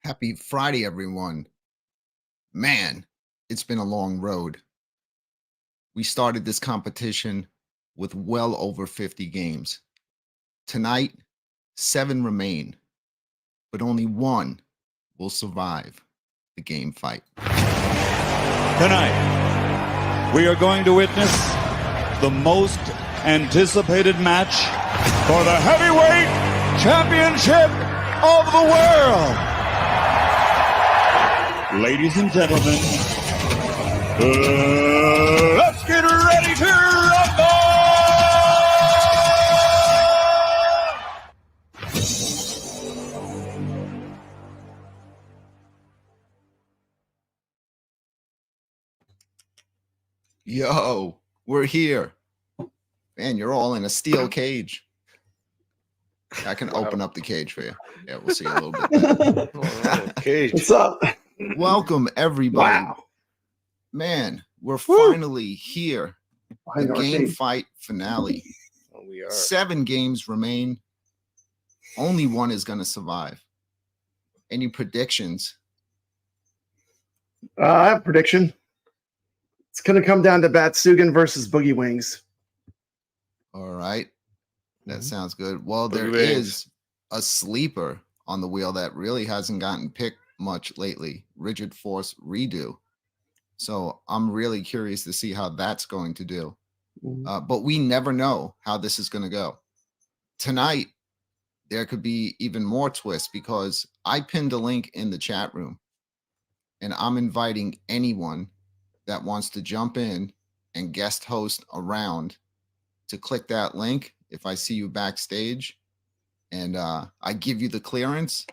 Happy Friday, everyone. Man, it's been a long road. We started this competition with well over 50 games. Tonight, 7 remain, but only 1 will survive the game fight. Tonight, we are going to witness the most anticipated match for the heavyweight championship of the world. Ladies and gentlemen, let's get ready to rumble! Yo, we're here. Man, you're all in a steel cage. I can open up the cage for you. Yeah, we'll see you a little bit. Cage. What's up? Welcome, everybody. Wow. Man, we're finally here. The game fight finale. Oh, we are. 7 games remain. Only 1 is going to survive. Any predictions? I have a prediction. It's going to come down to Batsugan versus Boogie Wings. All right. That sounds good. Well, there Boogie is a sleeper on the wheel that really hasn't gotten picked much lately. Rigid Force Redo. So I'm really curious to see how that's going to do. But we never know how this is going to go. Tonight, there could be even more twists because I pinned a link in the chat room and I'm inviting anyone that wants to jump in and guest host a round to click that link. If I see you backstage and I give you the clearance,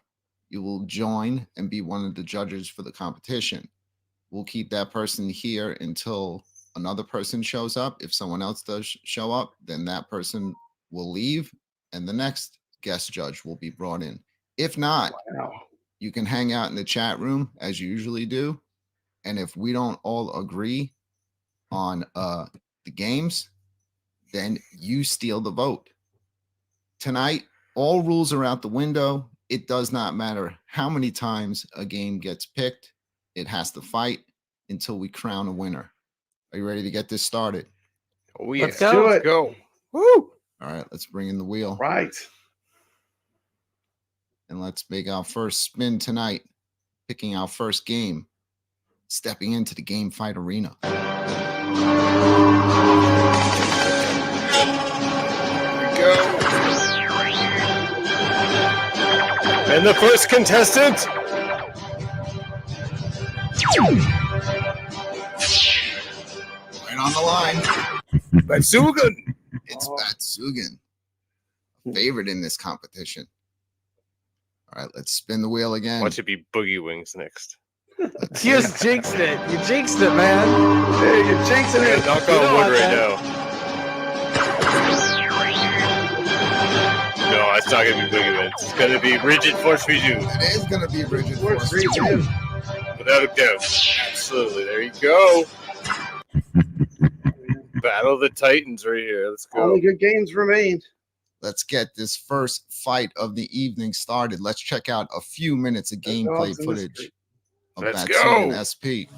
you will join and be one of the judges for the competition. We'll keep that person here until another person shows up. If someone else does show up, then that person will leave and the next guest judge will be brought in. If not, you can hang out in the chat room as you usually do. And if we don't all agree on the games, then you steal the vote. Tonight, all rules are out the window. It does not matter how many times a game gets picked. It has to fight until we crown a winner. Are you ready to get this started? Oh, yeah. Let's do it. Let's go. Woo! All right, let's bring in the wheel. Right. And let's make our first spin tonight, picking our first game, stepping into the game fight arena. And the first contestant. Right on the line. Batsugan. It's Batsugan, favorite in this competition. All right, let's spin the wheel again. Watch it be Boogie Wings next. You just jinxed it. You jinxed it, man. Hey, you're jinxing it. Knock on wood right now. No, it's not going to be Boogie Wings. It's going to be Rigid Force Redo. It is going to be Rigid Force Redo. Without a doubt. Absolutely. There you go. Battle of the Titans right here. Let's go. Only good games remain. Let's get this first fight of the evening started. Let's check out a few minutes of gameplay footage of Let's Batsugan go. SP.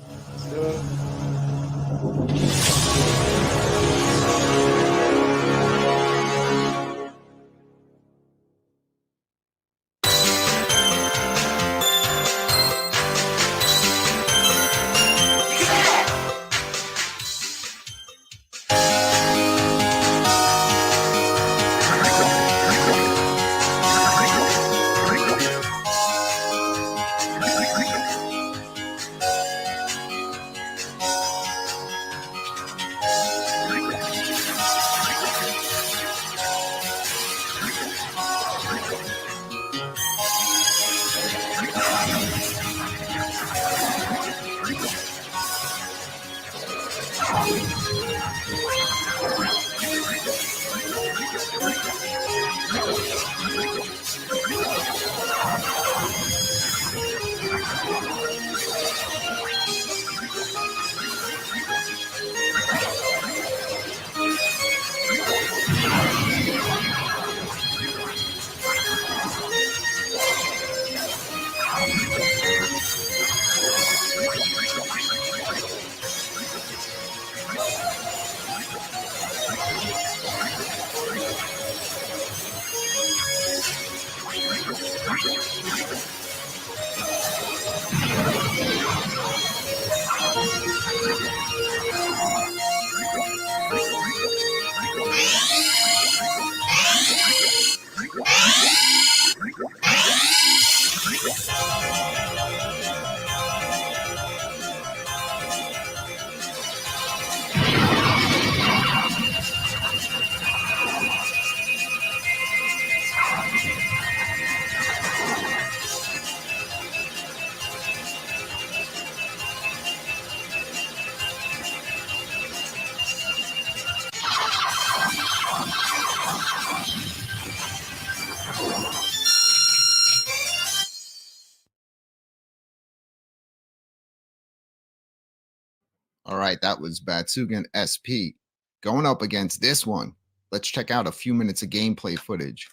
All right, that was Batsugan SP. Going up against this one, let's check out a few minutes of gameplay footage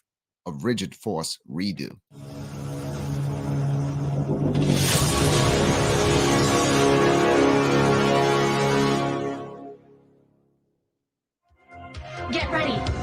of Rigid Force Redo. Get ready.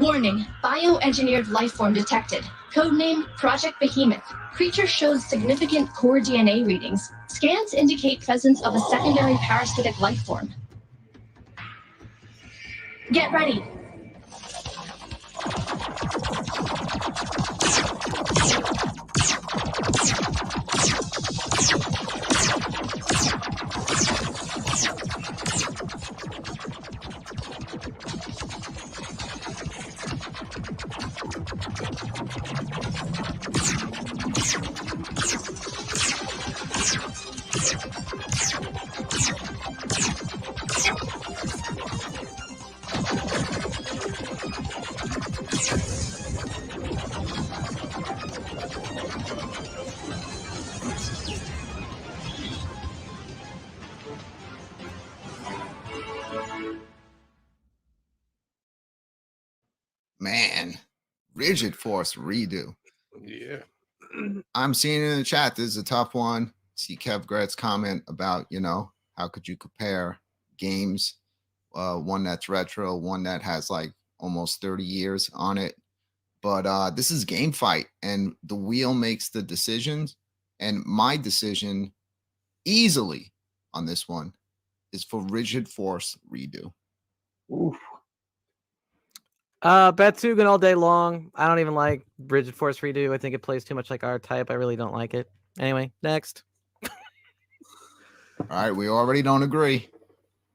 Warning, bioengineered lifeform detected. Codename Project Behemoth. Creature shows significant core DNA readings. Scans indicate presence of a secondary parasitic lifeform. Get ready. Man, Rigid Force redo. Yeah. I'm seeing in the chat, this is a tough one. See Kev Gret's comment about, how could you compare games? One that's retro, one that has like almost 30 years on it. But this is Game Fight, and the wheel makes the decisions. And my decision easily on this one is for Rigid Force redo. Oof. Batsugan all day long. I don't even like Rigid Force redo. I think it plays too much like R-Type. I really don't like it. Anyway, next. All right, we already don't agree.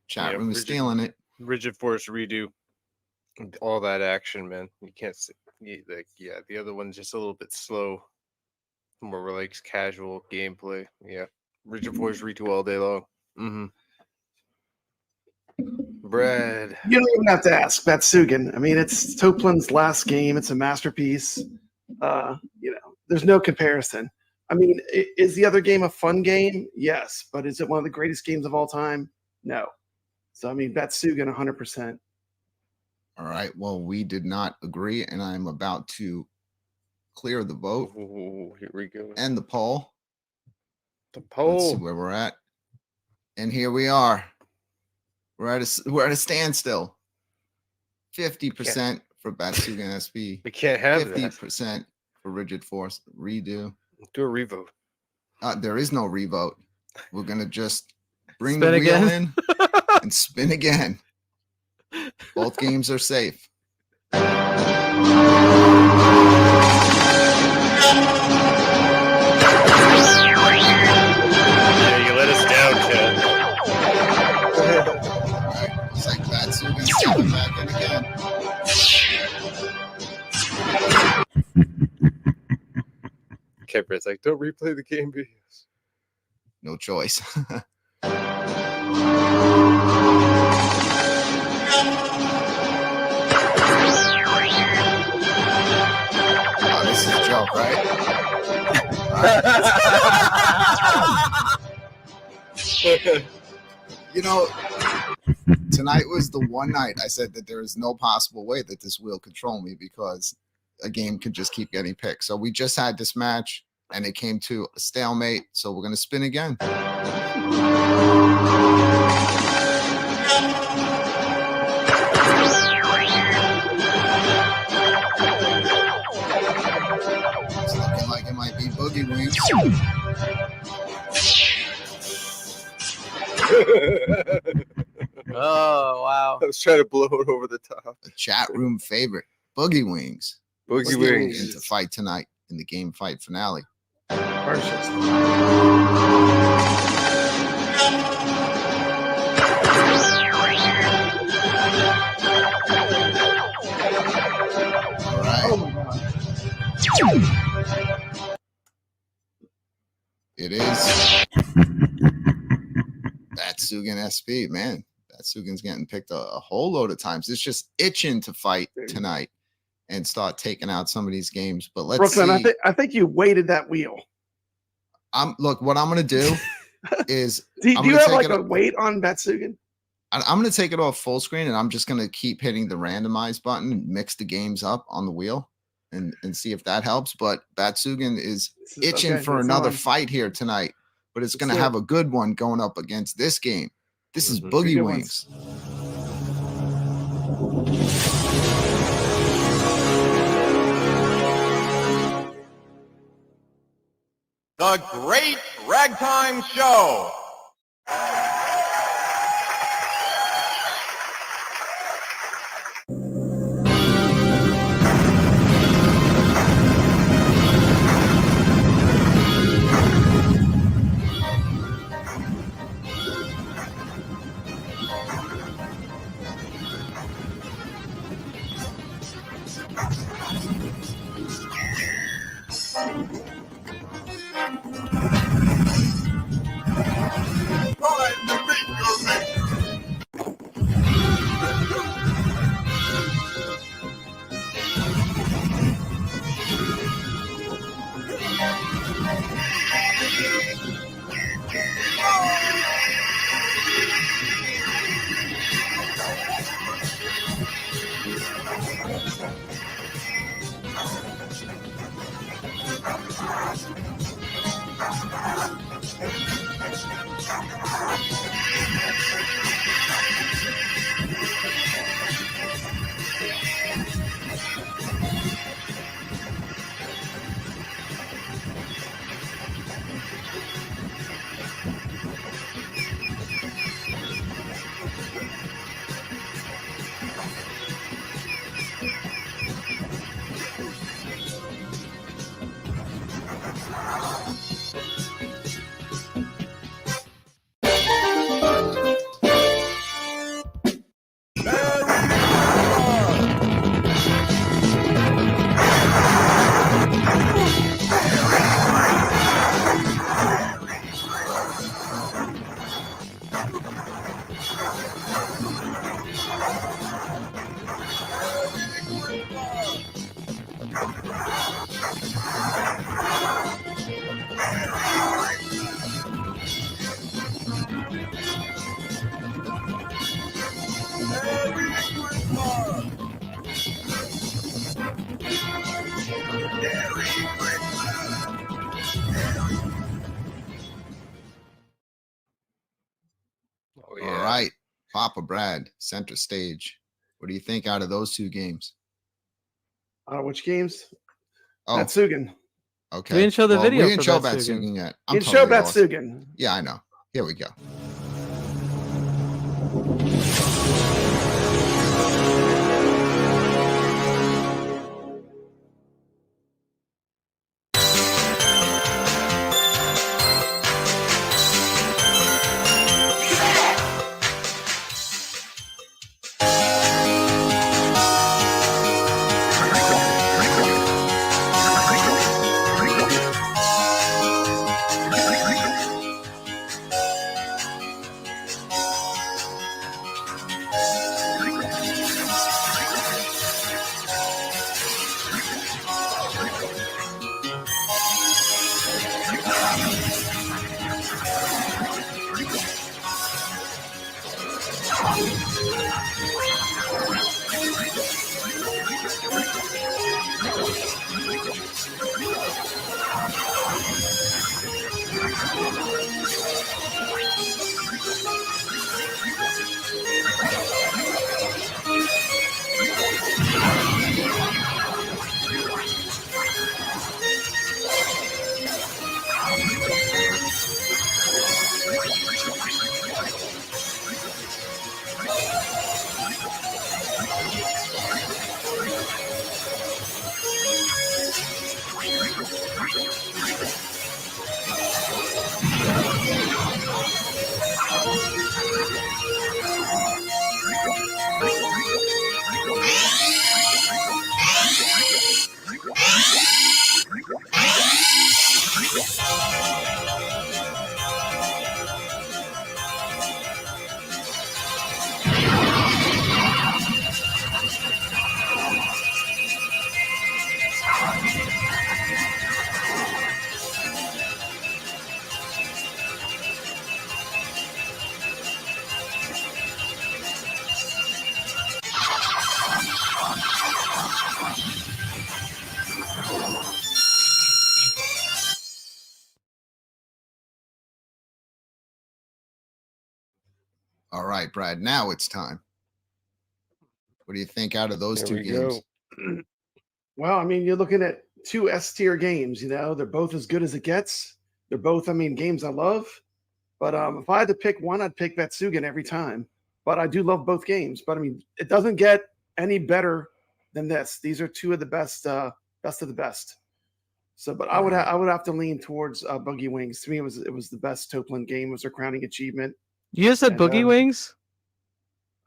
Chat room is stealing it. Rigid Force redo. All that action, man. You can't see. The other one's just a little bit slow. More relaxed, casual gameplay. Yeah. Rigid Force redo all day long. Mm-hmm. Brad. You don't even have to ask Batsugan. I mean, it's Toplin's last game. It's a masterpiece. There's no comparison. I mean, is the other game a fun game? Yes. But is it one of the greatest games of all time? No. So, I mean, Batsugan 100%. All right. Well, we did not agree, and I'm about to clear the vote. Ooh, here we go. And the poll. The poll. Let's see where we're at. And here we are. We're at a standstill. 50% for Batsugan SP. We can't have 50% for Rigid Force redo. Do a revote. There is no revote. We're gonna just bring Spin the wheel again. in and spin again. Both games are safe. Yeah, you let us down, Chad. Alright, looks like Batsugan's coming back in again. Kepper's like, don't replay the game videos. No choice. Oh, this is a joke, right? Tonight was the one night I said that there is no possible way that this will control me because a game could just keep getting picked. So we just had this match and it came to a stalemate. So we're going to spin again. It's looking like it might be Boogie Wings. Oh, wow. I was trying to blow it over the top. A chat room favorite, Boogie Wings. Boogie Let's get Wings. into fight tonight in the game fight finale. All right. Oh my God. It is Batsugan SP, man. Batsugan's getting picked a whole load of times. It's just itching to fight tonight and start taking out some of these games. But let's Brooklyn, see. I think you weighted that wheel. Look, what I'm gonna do is Do I'm you gonna have take like it a weight on Batsugan? I'm gonna take it off full screen and I'm just gonna keep hitting the randomize button and mix the games up on the wheel and see if that helps. But Batsugan is itching okay, for that's another fine. fight here tonight, but it's gonna Let's do have a good one going up against this game. This is Mhm. Boogie good Wings. The Great Ragtime Show. Time to meet your maker. Oh, All right, Papa Brad, center stage. What do you think out of those two games? Which games? Oh, Batsugan. okay. We didn't show the video We didn't for show Batsugan. Batsugan yet. You show lost. Batsugan. Yeah, I know. Here we go. All right, Brad. Now it's time. What do you think out of those There two we games? go. Well, I mean, you're looking at two S tier games. You know, they're both as good as it gets. They're both, I mean, games I love. But if I had to pick one, I'd pick Batsugan every time. But I do love both games. But I mean, it doesn't get any better than this. These are two of the best of the best. So, but I would have to lean towards Buggy Wings. To me, it was the best Toplin game. It was their crowning achievement. You just said And, Boogie Wings?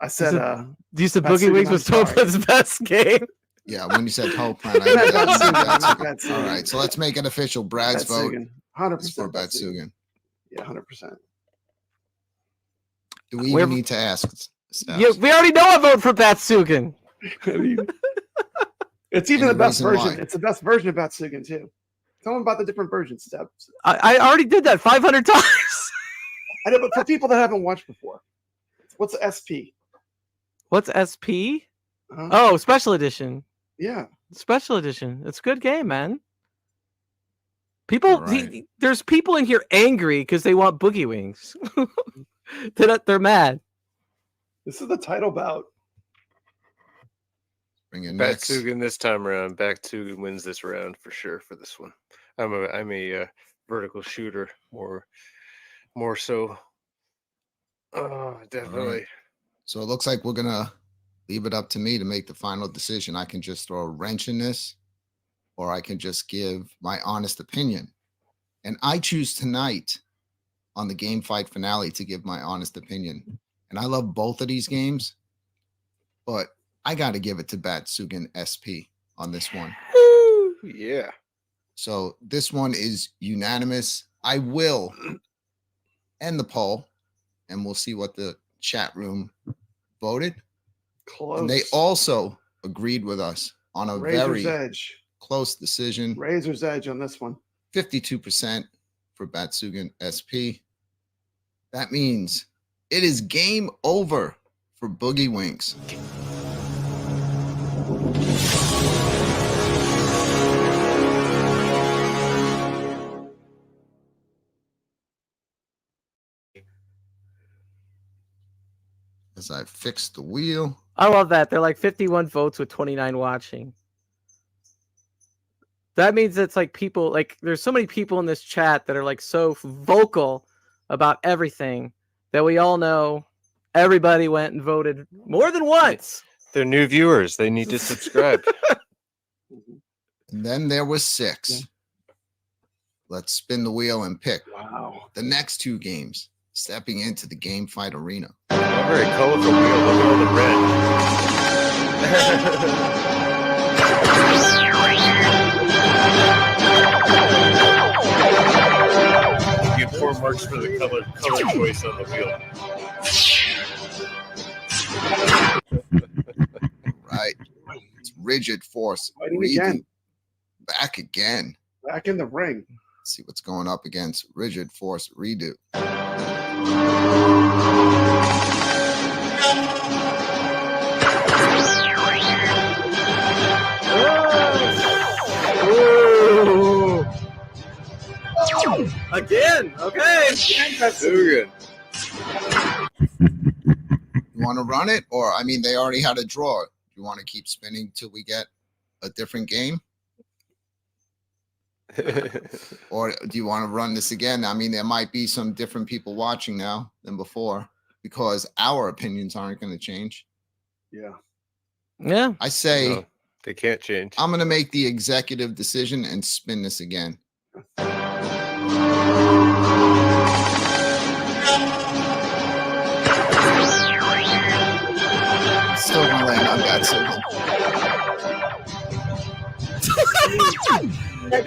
I said, You said Batsugan, Boogie Wings I'm was sorry. Toplin's best game. Yeah, when you said Hoplan, I knew that. Batsugan, Batsugan. All right, so let's make it official. Brad's vote Batsugan, is for 100% Batsugan. Yeah, 100%. Do we We're- even need to ask? Stabs? Yeah, we already know I vote for Batsugan. I mean, it's even Any the best reason version. why? It's the best version of Batsugan too. Tell them about the different versions, Steps. I already did that 500 times. I know, but for people that haven't watched before, what's SP? What's SP? Huh? Oh, special edition. Yeah, Special edition. It's a good game, man. People, Right. there's people in here angry because they want boogie wings. They're mad. This is the title bout. Bring it next. Batsugan this time around. Batsugan wins this round for sure for this one. I'm a vertical shooter more so. Oh, definitely. So it looks like we're gonna leave it up to me to make the final decision. I can just throw a wrench in this, or I can just give my honest opinion. And I choose tonight on the game fight finale to give my honest opinion. And I love both of these games, but I got to give it to Batsugan SP on this one. Woo, yeah. So this one is unanimous. I will end the poll, and we'll see what the chat room voted. Close. And they also agreed with us on a Razor's very edge. close decision. Razor's edge on this one. 52% for Batsugan SP. That means it is game over for Boogie Wings. As I fix the wheel. I love that. They're like 51 votes with 29 watching. That means it's like people, like there's so many people in this chat that are like so vocal about everything that we all know everybody went and voted more than once. They're new viewers. They need to subscribe. And then there was 6. Yeah. Let's spin the wheel and pick Wow. the next 2 games, stepping into the game fight arena. A very colorful wheel. Look at all the red. Give 4 marks for the color choice on the wheel. Right. It's Rigid Force. Fighting Redo. again. Back again. Back in the ring. Let's see what's going up against Rigid Force Redo. Ooh. Again. Okay. Batsugan. You want to run it? Or, I mean, they already had a draw. You want to keep spinning till we get a different game? Or do you want to run this again? I mean, there might be some different people watching now than before because our opinions aren't going to change. Yeah. Yeah. I say No, they can't change. I'm going to make the executive decision and spin this again. Still going to land on Batsugan.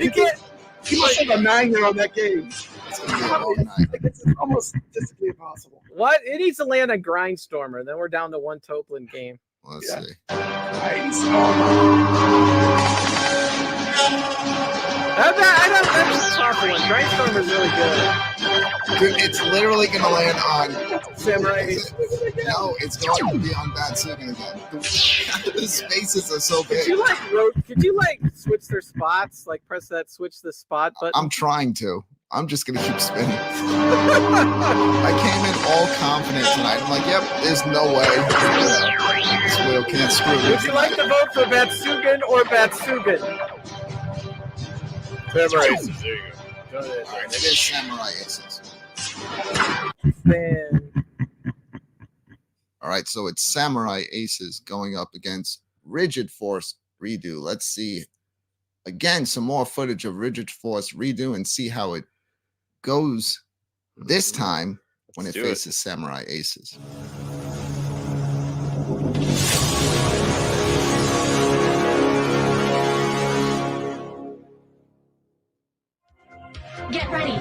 You can't. You must have a magnet on that game. It's going to be a long night. Like, it's almost statistically impossible. What? It needs to land a Grindstormer. Then we're down to 1 Toplin game. Let's Yeah. see. Nice. That's a tough one. Grindstormer is really good. Dude, it's literally going to land on Samurai. No, it's going to be on Batsugan again. The spaces are so big. Could you switch their spots? Like press that switch the spot button? I'm trying to. I'm just going to keep spinning. I came in all confident tonight. I'm like, yep, there's no way. This wheel can't screw me. Would you like to vote for Batsugan or Batsugan? Samurai Aces, there you go. All right, it is Samurai Aces. Man. All right, so it's Samurai Aces going up against Rigid Force Redo. Let's see, again, some more footage of Rigid Force Redo and see how it goes this time when it Let's do it. faces Samurai Aces. Get ready.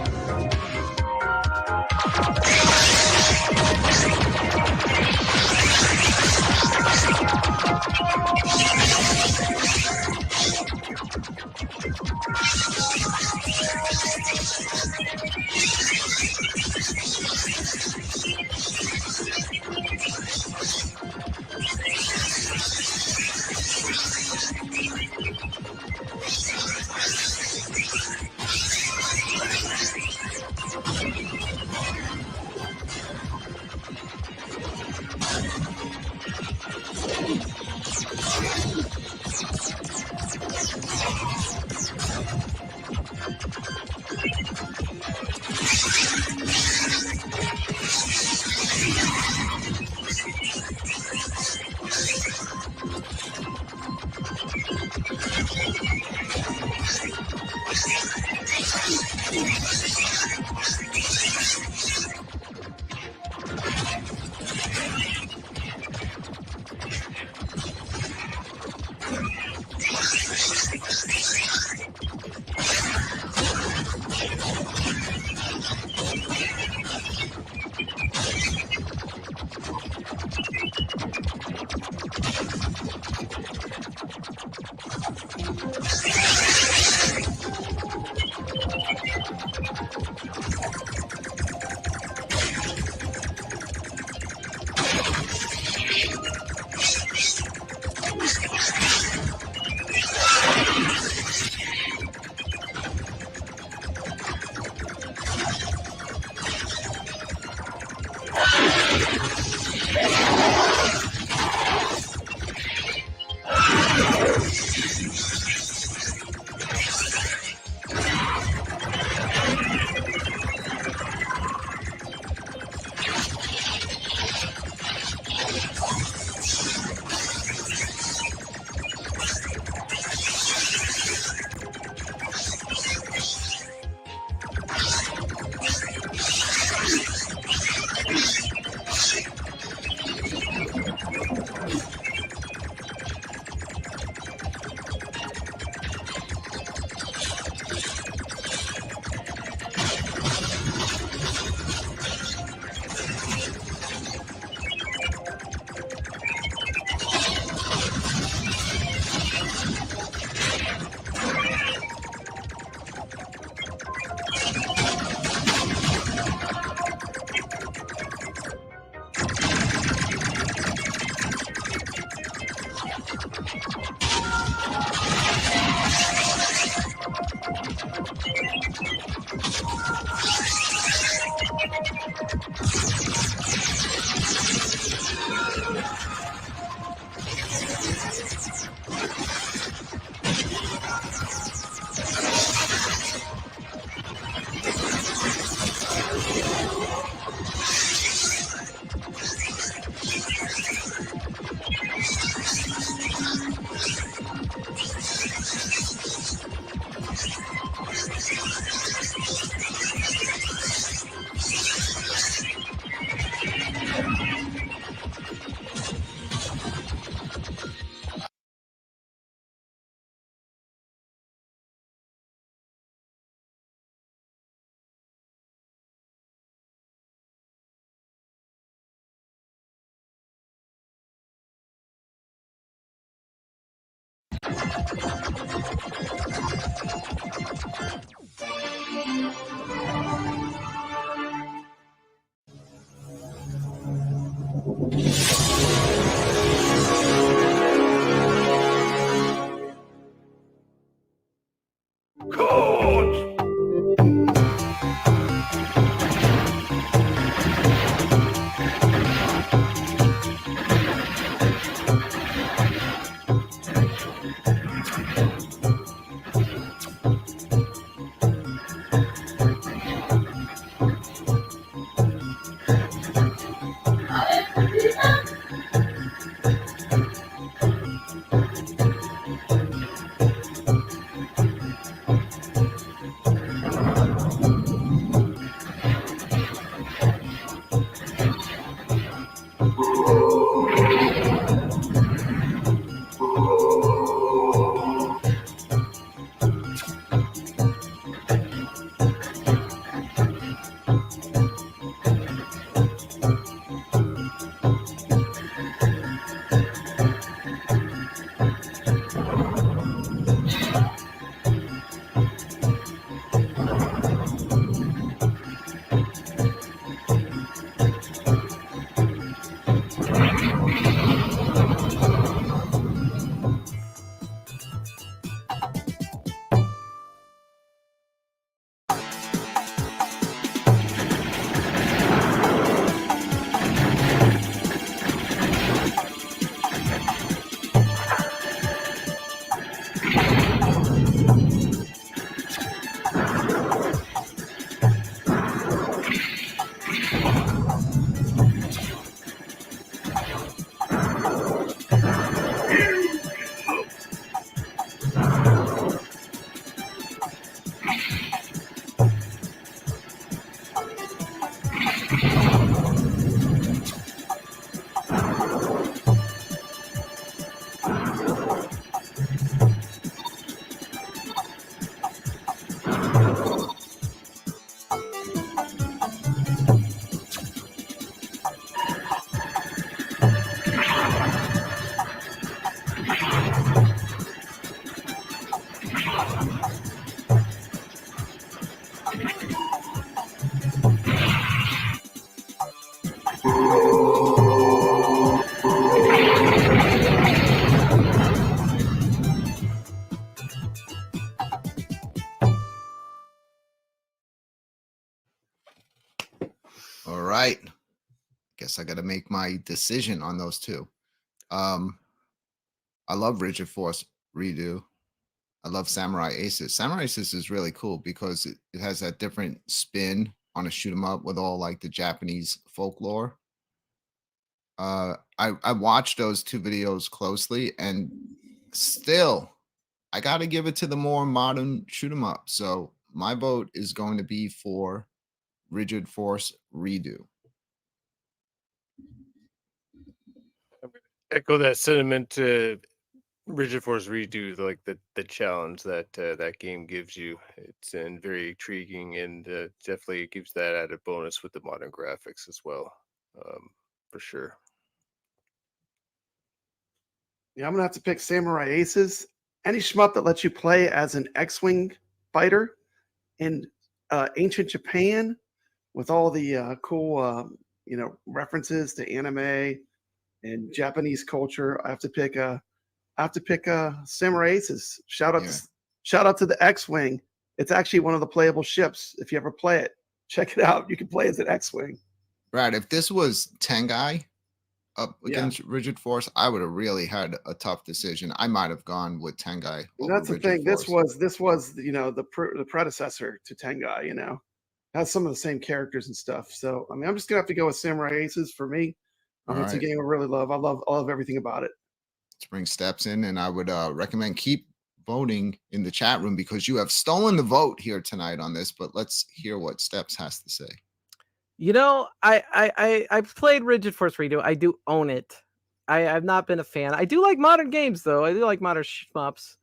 All right. Guess I got to make my decision on those two. I love Rigid Force Redo. I love Samurai Aces. Samurai Aces is really cool because it has that different spin on a shoot 'em up with all like the Japanese folklore. I watched those two videos closely, and still I got to give it to the more modern shoot 'em up. So my vote is going to be for Rigid Force Redo. Echo that sentiment to Rigid Force Redo, like the challenge that that game gives you. It's very intriguing, and definitely gives that added bonus with the modern graphics as well, for sure. Yeah, I'm gonna have to pick Samurai Aces. Any shmup that lets you play as an X-wing fighter in ancient Japan with all the cool, references to anime and Japanese culture. I have to pick Samurai Aces. Shout out to the X-wing. It's actually one of the playable ships. If you ever play it, check it out. You can play as an X-wing. Right. If this was Tengai up against Rigid Force, I would have really had a tough decision. I might have gone with Tengai. That's the thing. This was the predecessor to Tengai. Has some of the same characters and stuff. So I mean, I'm just gonna have to go with Samurai Aces for me. It's a game I really love. I love everything about it. Let's bring Steps in, and I would recommend keep voting in the chat room because you have stolen the vote here tonight on this. But let's hear what Steps has to say. I've played Rigid Force Redo. I do own it. I've not been a fan. I do like modern games though. I do like modern shmups.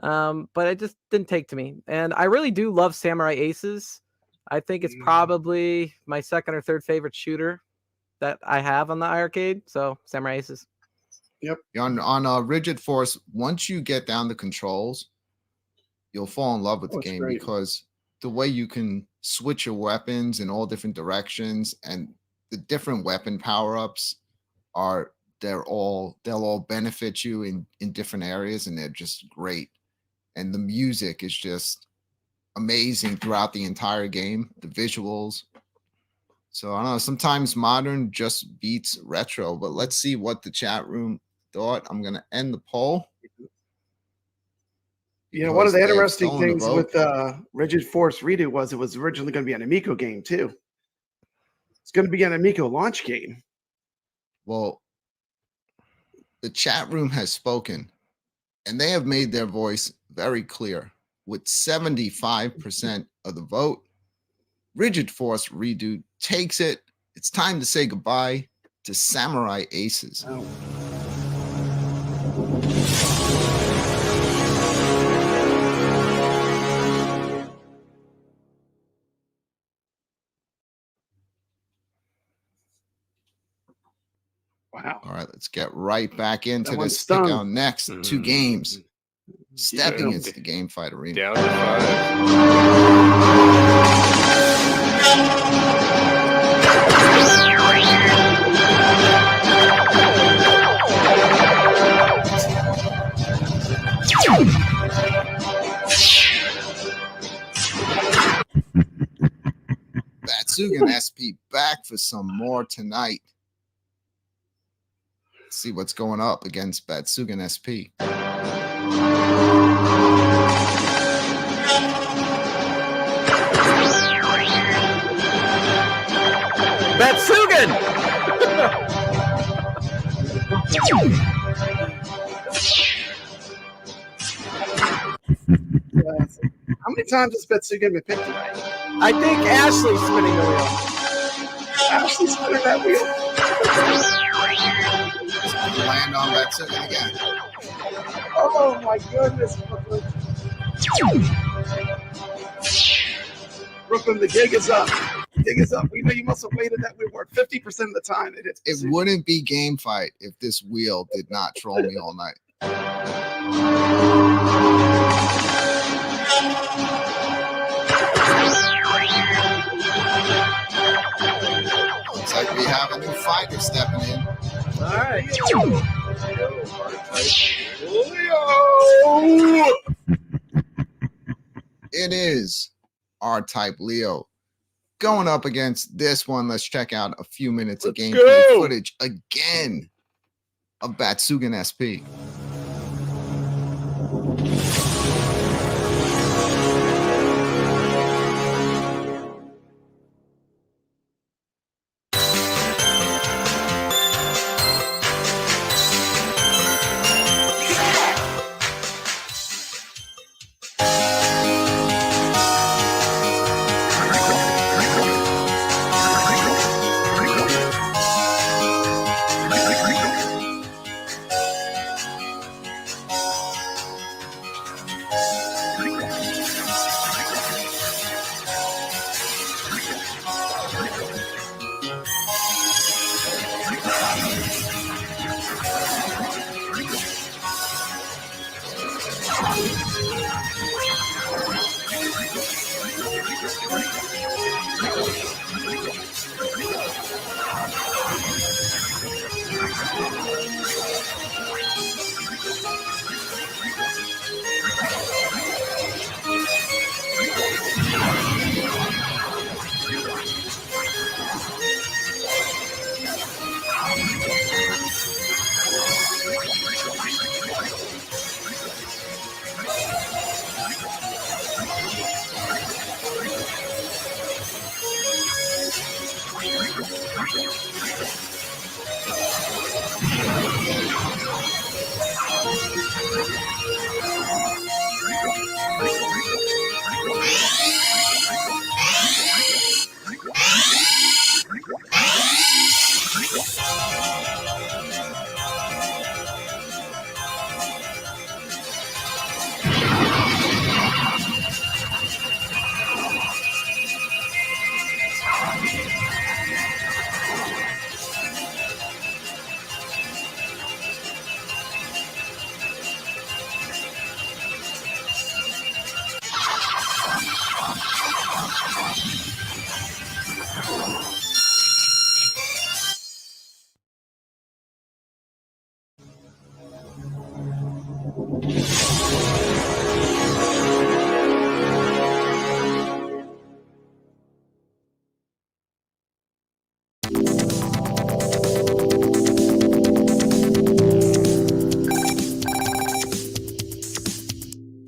But it just didn't take to me. And I really do love Samurai Aces. I think it's probably my second or third favorite shooter that I have on the arcade. So Samurai Aces. Yep. On Rigid Force, once you get down the controls, you'll fall in love with the it's game great. because the way you can switch your weapons in all different directions and the different weapon power-ups they'll all benefit you in different areas, and they're just great. And the music is just amazing throughout the entire game, the visuals. So I don't know, sometimes modern just beats retro, but let's see what the chat room thought. I'm going to end the poll. You know, one of the because they have interesting stolen the things vote. with Rigid Force Redo was it was originally going to be an Amico game too. It's going to be an Amico launch game. Well, the chat room has spoken, and they have made their voice very clear. With 75% of the vote, Rigid Force Redo takes it. It's time to say goodbye to Samurai Aces. Oh. Wow. All right, let's get right back into That one's this. Pick stung. our next two games. Stepping Yeah. into the game fight arena. Down to 5. Batsugan SP back for some more tonight. Let's see what's going up against Batsugan SP. Batsugan! How many times has Betsugan been picked tonight? I think Ashley's spinning the wheel. Ashley's spinning that wheel. Land on Batsugan again. Oh my goodness, Brooklyn. Brooklyn, the gig is up. The gig is up. We know you must have waited that wheel for 50% of the time. It wouldn't be game fight if this wheel did not troll me all night. Looks like we have a new fighter stepping in. All right. It is R-Type Leo going up against this one. Let's check out a few minutes of gameplay footage again of Batsugan SP.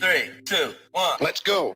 3, 2, 1. Let's go.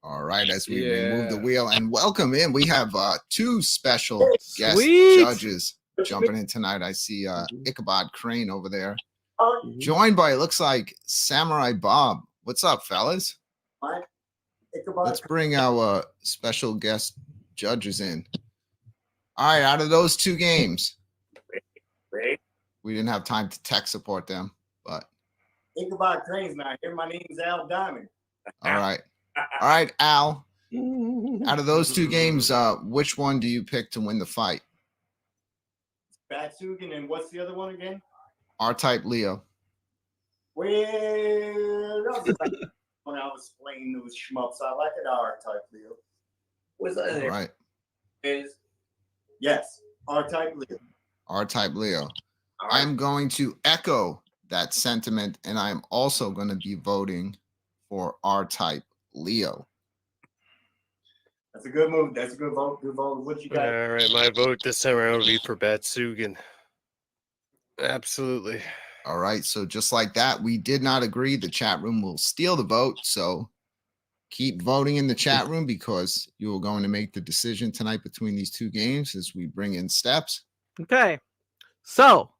All right, as we remove the wheel and welcome in, we have two special guest Sweet. judges jumping in tonight. I see Ichabod Crane over there, joined by, it looks like, Samurai Bob. What's up, fellas? Let's bring our special guest judges in. All right, out of those two games, we didn't have time to tech support them, but Ichabod Crane's not here. My name's Al Diamond. all right. All right, Al. Out of those two games, which one do you pick to win the fight? Batsugan, and what's the other one again? R-Type Leo. Well, that was when I was playing those shmups. I like it R-Type Leo. Was that All right. Yes, R-Type Leo. R-Type Leo. All right. I'm going to echo that sentiment, and I'm also going to be voting for R-Type Leo. That's a good move. That's a good vote. Good vote. What you got? All right, my vote this time around will be for Batsugan. Absolutely. All right, so just like that, we did not agree. The chat room will steal the vote, so keep voting in the chat room because you are going to make the decision tonight between these two games as we bring in steps. Okay. So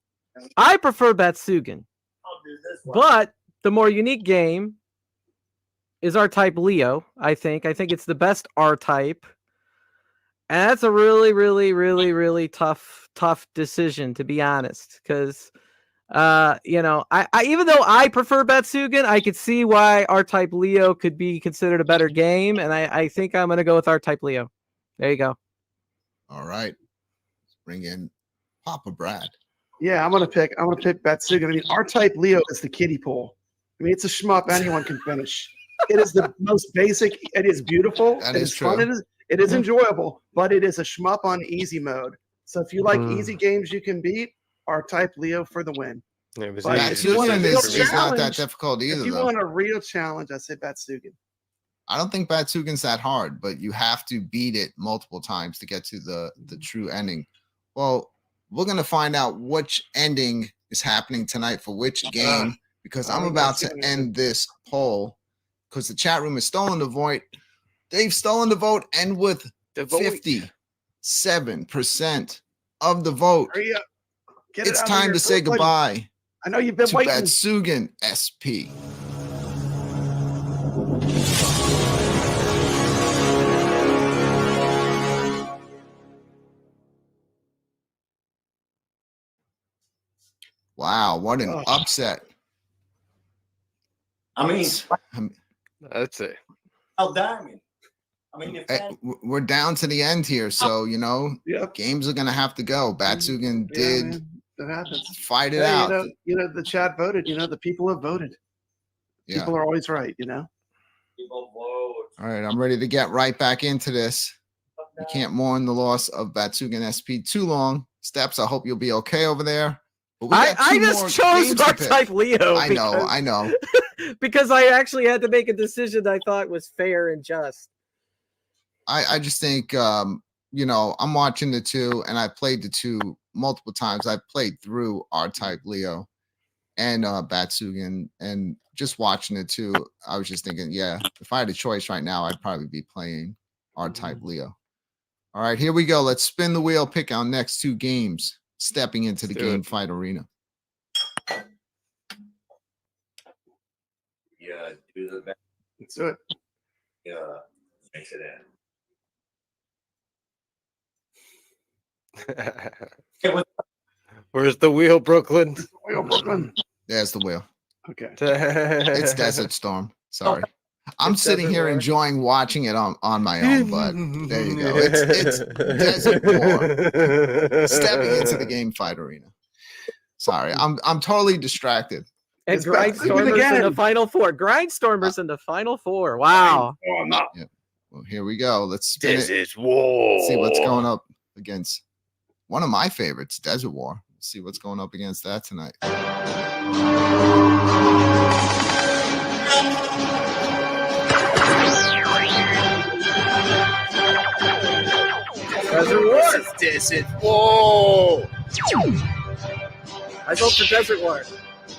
I prefer Batsugan, I'll do this one. but the more unique game is R-Type Leo, I think. I think it's the best R-Type. And that's a really, really, really, really tough decision, to be honest. Because, you know, I even though I prefer Batsugan, I could see why R-Type Leo could be considered a better game. And I think I'm going to go with R-Type Leo. There you go. All right. Let's bring in Papa Brad. Yeah, I'm gonna pick Batsugan. I mean, R-Type Leo is the kiddie pool. I mean, it's a shmup anyone can finish. It is the most basic. It is beautiful. That it is is fun. true. It is enjoyable, but it is a shmup on easy mode. So if you like easy games you can beat, R-Type Leo for the win. It was But easy if you want a Batsugan real is not that challenge- difficult either, If you though. want a real challenge, I say Batsugan. I don't think Batsugan's that hard, but you have to beat it multiple times to get to the true ending. Well, we're going to find out which ending is happening tonight for which game, because I'm think about to Batsugan is end this poll because the chat room has stolen the vote. They've stolen the vote, and with The vote. 57% of the vote, Hurry up. Get it it's out of time here. to say Quick, buddy. goodbye I know you've been to waiting. Batsugan SP. Wow, what an Oh. upset. I mean, That's it. Al Diamond. I mean, if We're down to the end here, so you know, Yep. games are gonna have to go. Batsugan Yeah, did man, that happens. fight it Hey, out. you know, the chat voted. You know, the people have voted. Yeah. People are always right. You know. people vote, All right, I'm ready to get right back into this. You can't mourn the loss of Batsugan SP too long. Steps, I hope you'll be okay over there. But we got I two more just chose games to pick. R-Type Leo. I know. Because I actually had to make a decision I thought was fair and just. I just think you know, I'm watching the two, and I played the two multiple times. I played through R-Type Leo and Batsugan, and just watching it too, I was just thinking, yeah, if I had a choice right now, I'd probably be playing R-Type Leo. All right, here we go. Let's spin the wheel, pick our next two games, stepping into the game fight arena. yeah, do the best. Let's do it. Yeah, mix it in. Where's the wheel, Brooklyn? Wheel, Brooklyn. There's the wheel. Okay. It's Desert Storm. Sorry. I'm It's sitting Desert here War. enjoying watching it on my own, but there you go. It's Desert War stepping into the game fight arena. Sorry, I'm totally distracted. And It's back Grindstormers in again. the final four. Grindstormers in the final four. Wow. Oh, I'm not. Well, here we go. Let's spin it. Desert War. See what's going up against one of my favorites, Desert War. Let's see what's going up against that tonight. Desert War. Desert War. I vote for Desert War.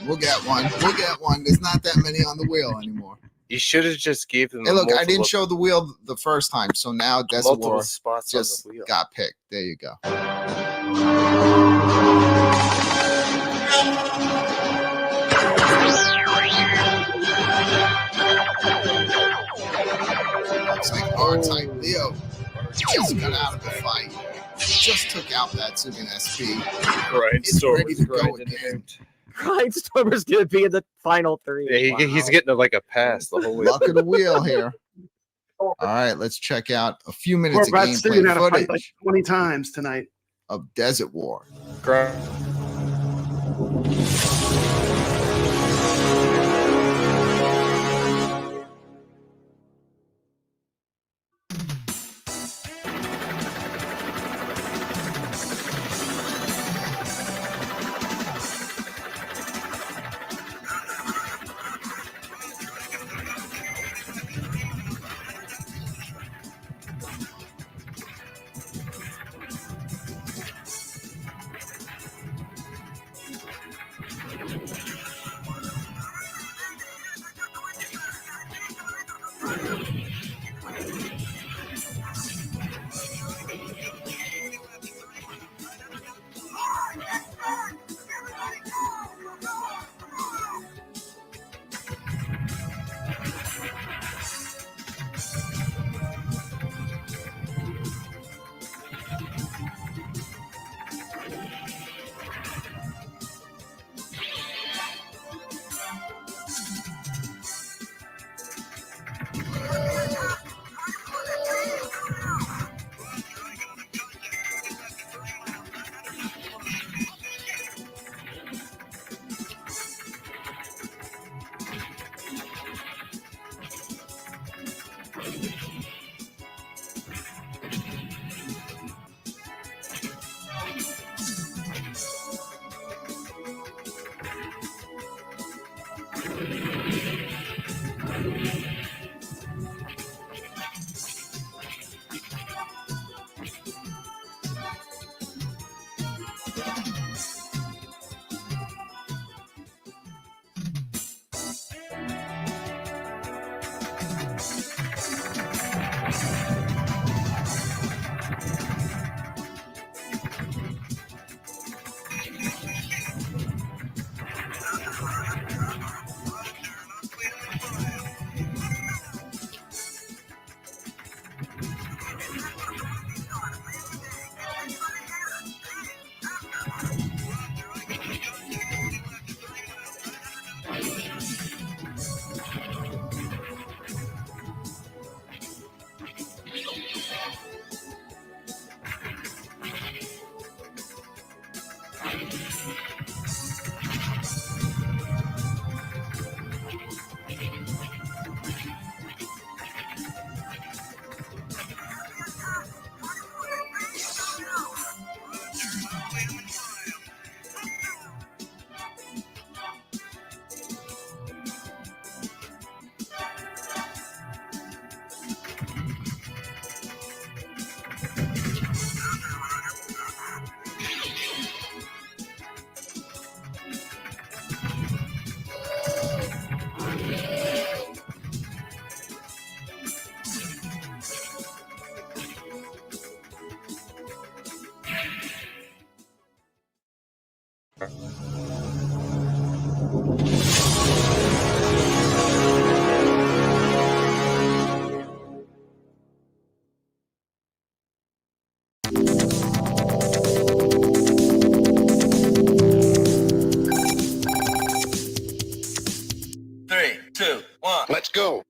We'll get one. We'll get one. There's not that many on the wheel anymore. You should have just gave them. Hey, look, I multiple- didn't show the wheel the first time, so now Desert multiple War spots just on the wheel. got picked. There you go. Looks like R-Type Leo just got out of the fight. Just took out that Sugan SP. It's ready to go again. Grindstormer's going to be in the final three. Yeah, he's Wow. getting like a pass the whole way. Luck of the wheel here. All right, let's check out a few minutes Poor of Batsugan gameplay had to fight like footage 20 times tonight. of Desert War. go.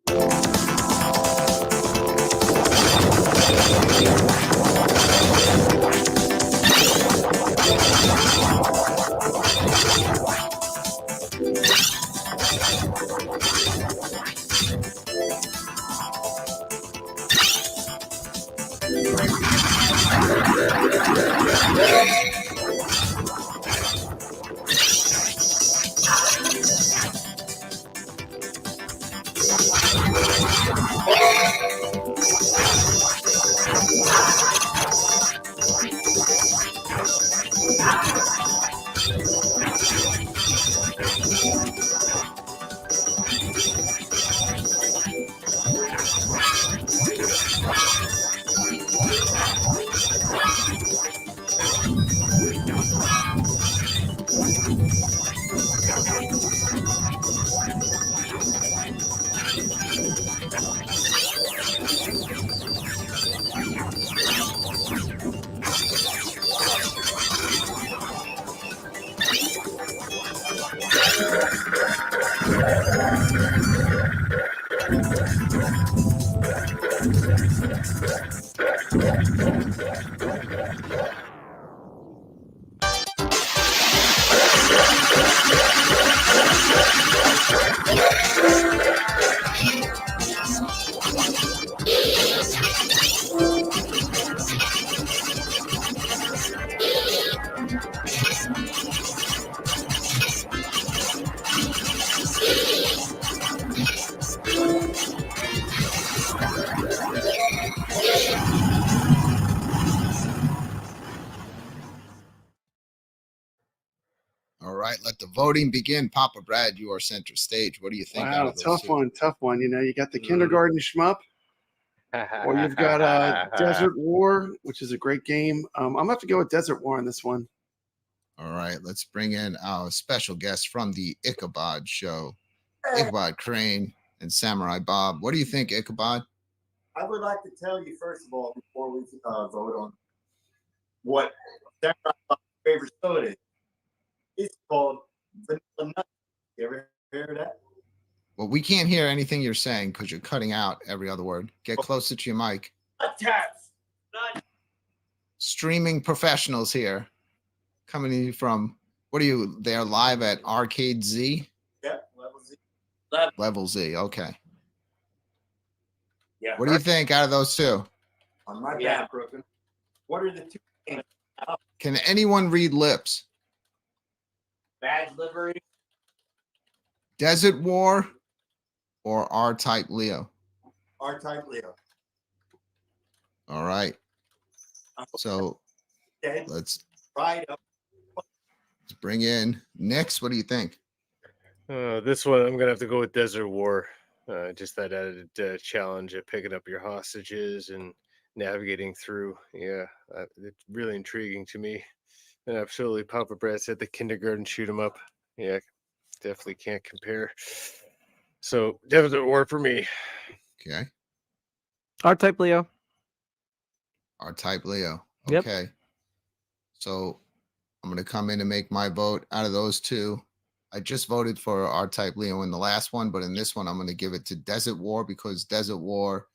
All right, let the voting begin. Papa Brad, you are center stage. What do you think out Wow, of those tough two? one, tough one. You know, you got the kindergarten shmup, or you've got Desert War, which is a great game. I'm gonna have to go with Desert War on this one. All right, let's bring in our special guest from the Ichabod show, Ichabod Crane and Samurai Bob. What do you think, Ichabod? I would like to tell you, first of all, before we vote on what Samurai Bob's favorite soda is. It's called Vanilla Nut. You ever hear of that? Well, we can't hear anything you're saying because you're cutting out every other word. Get closer to your mic. Nut Tats. Nut. Streaming professionals here, coming in from, what are you, they're live at Arcade Z? Yeah, Level Z. Level Z, okay. Yeah. What do you think out of those two? On my back, broken. What are the two games? Can anyone read lips? Badge livery. Desert War or R-Type Leo? R-Type Leo. All right. So Okay. let's Right up. bring in Nix. What do you think? This one, I'm going to have to go with Desert War. Just that added challenge of picking up your hostages and navigating through. Yeah, it's really intriguing to me. And absolutely, Papa Brad said the kindergarten shoot 'em up. Yeah, definitely can't compare. So, Desert War for me. Okay. R-Type Leo. R-Type Leo. Yep. Okay. So I'm going to come in and make my vote out of those two. I just voted for R-Type Leo in the last one, but in this one, I'm going to give it to Desert War because Desert War,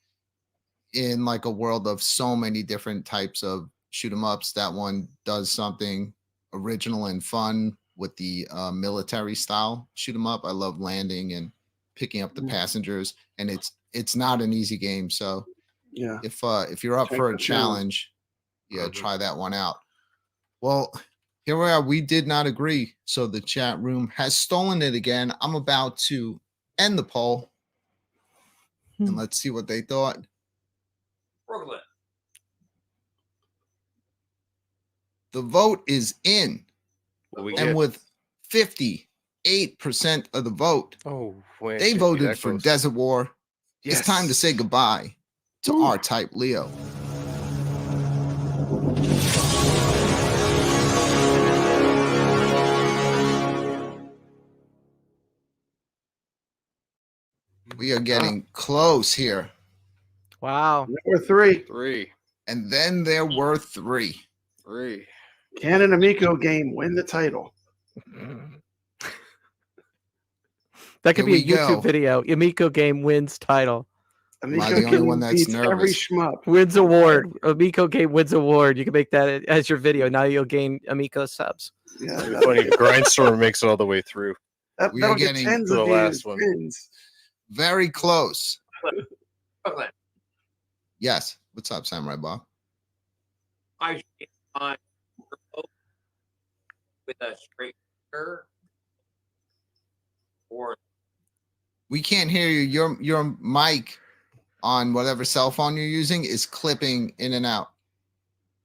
in like a world of so many different types of shoot 'em ups, that one does something original and fun with the military style shoot 'em up. I love landing and picking up the passengers, and it's not an easy game. So Yeah. if you're up Check for a the challenge, yeah, try that one out. Well, here we are. We did not agree, so the chat room has stolen it again. I'm about to end the poll, and let's see what they thought. Brooklyn. The vote is in, What we and get? with 58% of the vote, Oh, wait, they shouldn't be voted that for close. Desert War. It's time to Yes. say goodbye to R-Type Leo. We are getting close here. Wow. Number 3, Three. And then there were three. Canon Amico game, win the title. That could Here be a we YouTube go. video. Amico game wins title. Am I Amico the only game one that's beats every nervous? shmup. Wins award. Amico game wins award. You can make that as your video. Now you'll gain Amico subs. Yeah, It'd be funny if Grindstorm makes it all the way through. that, We are that'll get getting tens to of the last views. one. Wins. Very close. Brooklyn, Yes. What's up, Samurai Bob? I should on with a straight shooter or We can't hear you. Your mic on whatever cell phone you're using is clipping in and out.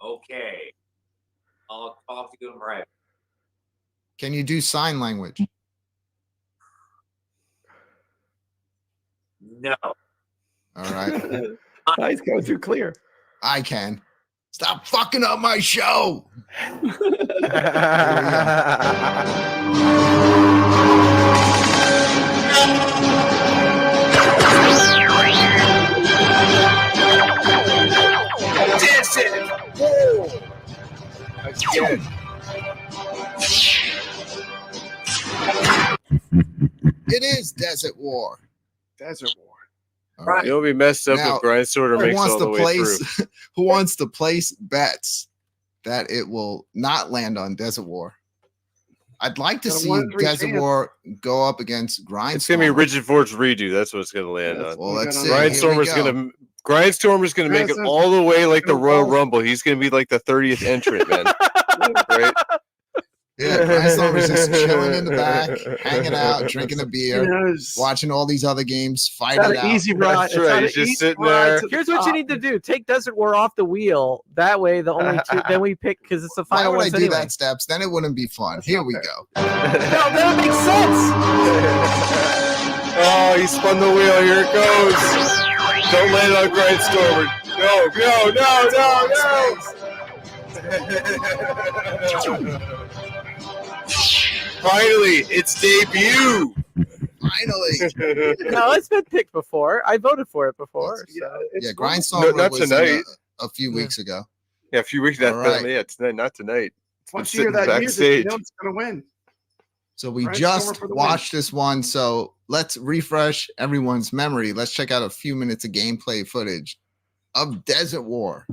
okay. I'll talk to him right. Can you do sign language? No. All right. He's going through clear. I can. Stop fucking up my show. Dancing! Whoa! Again. It is Desert War. Desert War. All right. You'll be messed up Now, if Grindstorm makes it all the way through. Who wants to place bets that it will not land on Desert War? I'd like to Got a see 1-3 Desert chance. War go up against Grindstorm. It's gonna be Rigid Forge redo. That's what it's gonna land Yes. on. Well, let's see. Grindstormer's Here we go. Grindstormer's gonna make it all the way like the Royal Rumble. He's gonna be like the 30th entrant, man. Right? Yeah, Grindstormer's just chilling in the back, hanging out, drinking a He beer, knows. watching all these other games fight It's it not an out. easy ride. That's It's right, not he's an just easy sitting ride there. to the Here's what you top. need to do: take Desert War off the wheel. That way, the only two. Then we pick because it's the Why final would I ones do anyway. that, Steps? Then it wouldn't be fun. Here we go. No, that would make sense. Oh, he spun the wheel. Here it goes. Don't land on Grindstormer. No. Finally, it's debut. Finally. No, it's been picked before. I voted for it before. Yeah, So. it's Yeah, fun. Grindstormer not was in tonight. a few weeks ago. Yeah, a few weeks. All right. Yeah, tonight, not tonight. Once been you hear sitting that music, you backstage. know it's gonna win. So we Grindstormer just for the win. watched this one. So let's refresh everyone's memory. Let's check out a few minutes of gameplay footage of Desert War.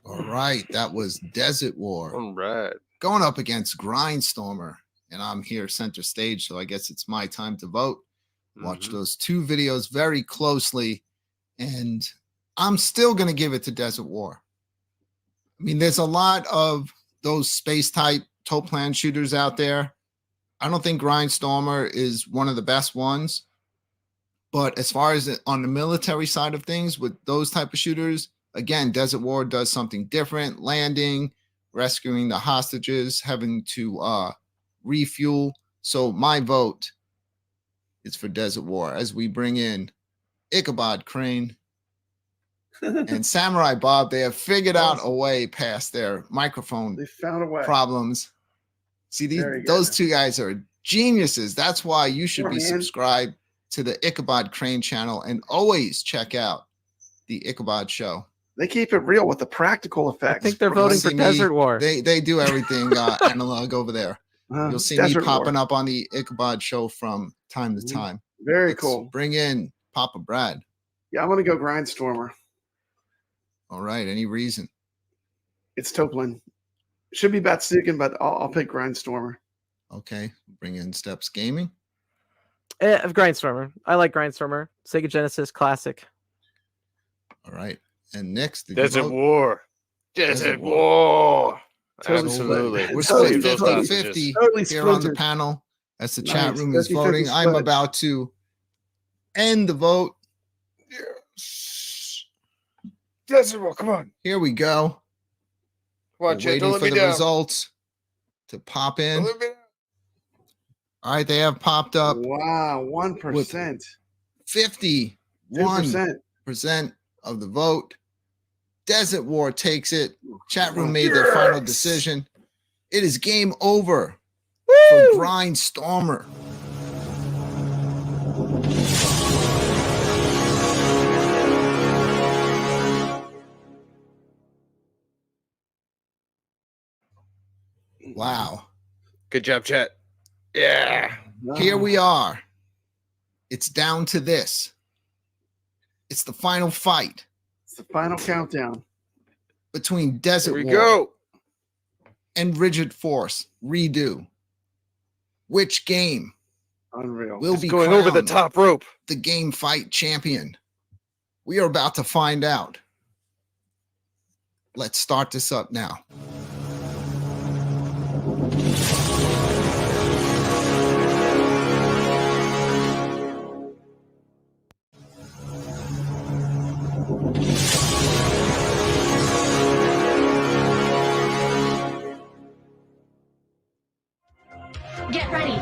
All right, that was Desert War All right. going up against Grindstormer, and I'm here center stage, so I guess it's my time to vote. Watch those two videos very closely, and I'm still going to give it to Desert War. I mean, there's a lot of those space type toe plan shooters out there. I don't think Grindstormer is one of the best ones, but as far as on the military side of things with those type of shooters, again, Desert War does something different, landing, rescuing the hostages, having to refuel. So my vote is for Desert War as we bring in Ichabod Crane and Samurai Bob. They have figured out a way past their microphone They found a way. problems. See, those two guys are geniuses. That's why you should be subscribed to the Ichabod Crane channel and always check out the Ichabod Show. They keep it real with the practical effects. I think they're voting for Desert War. They do everything analog over there. You'll see me popping up on the Ichabod Show from time to time. Very Let's cool. Bring in Papa Brad. Yeah, I'm going to go Grindstormer. All right. Any reason? It's Toplin. Should be Batsugan, but I'll pick Grindstormer. Okay. Bring in Steps Gaming. Grindstormer. I like Grindstormer. Sega Genesis classic. All right. And next, Desert War. Desert War. Totally Absolutely. We're Totally split split. 50-50 Totally here on the splintered. panel as the Nice. chat room is 50-50 voting. I'm split. about to end the vote. Yes. Desert World, come on. Here we go. Come on, We're Chet. waiting Don't let for me the down. results to pop in. Don't let me down. All right, they have popped up. Wow, 1%. 51% 2%. of the vote. Desert War takes it. Chat room made their final Yes. decision. It is game over for Grindstormer. Wow. Good job, Chet. Yeah. Here we are. It's down to this. It's the final fight It's the final countdown. between Desert Here we War go. and Rigid Force Redo. Which game Unreal. will Just be going over the crowned top rope. the game fight champion? We are about to find out. Let's start this up now. Get ready.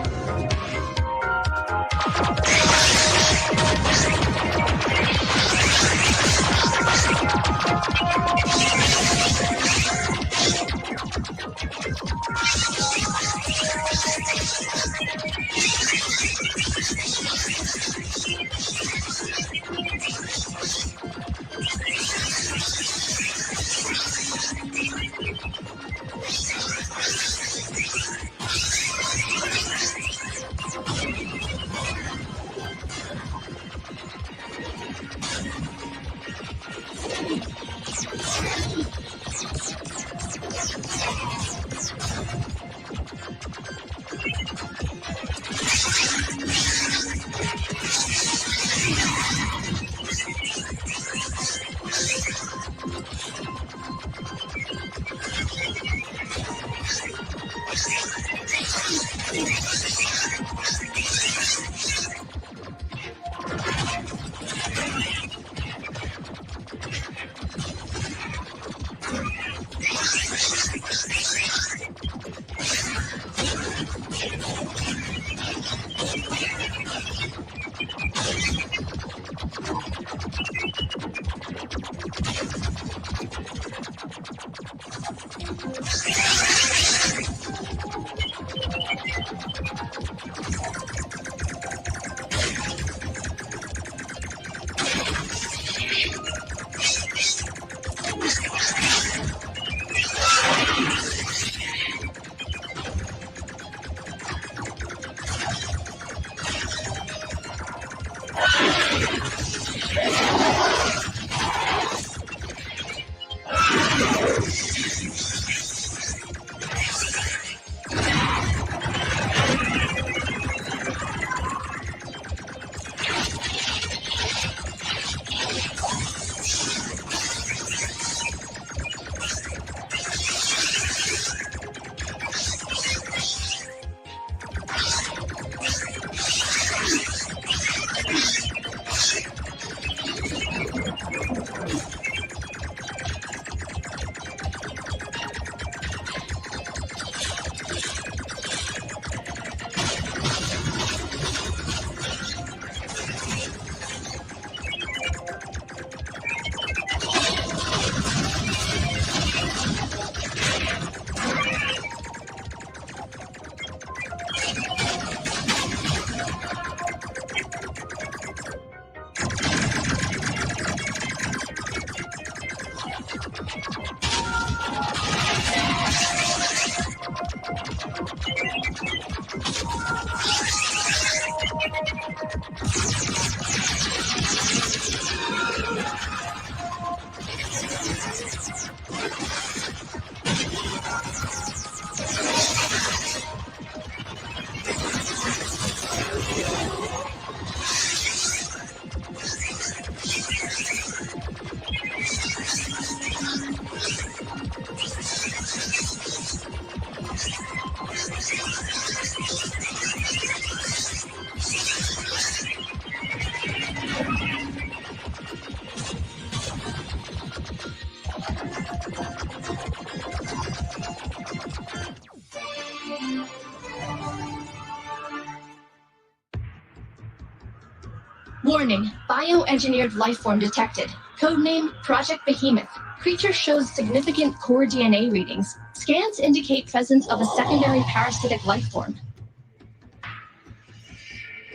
Warning, bioengineered lifeform detected. Codename Project Behemoth. Creature shows significant core DNA readings. Scans indicate presence of a secondary parasitic lifeform.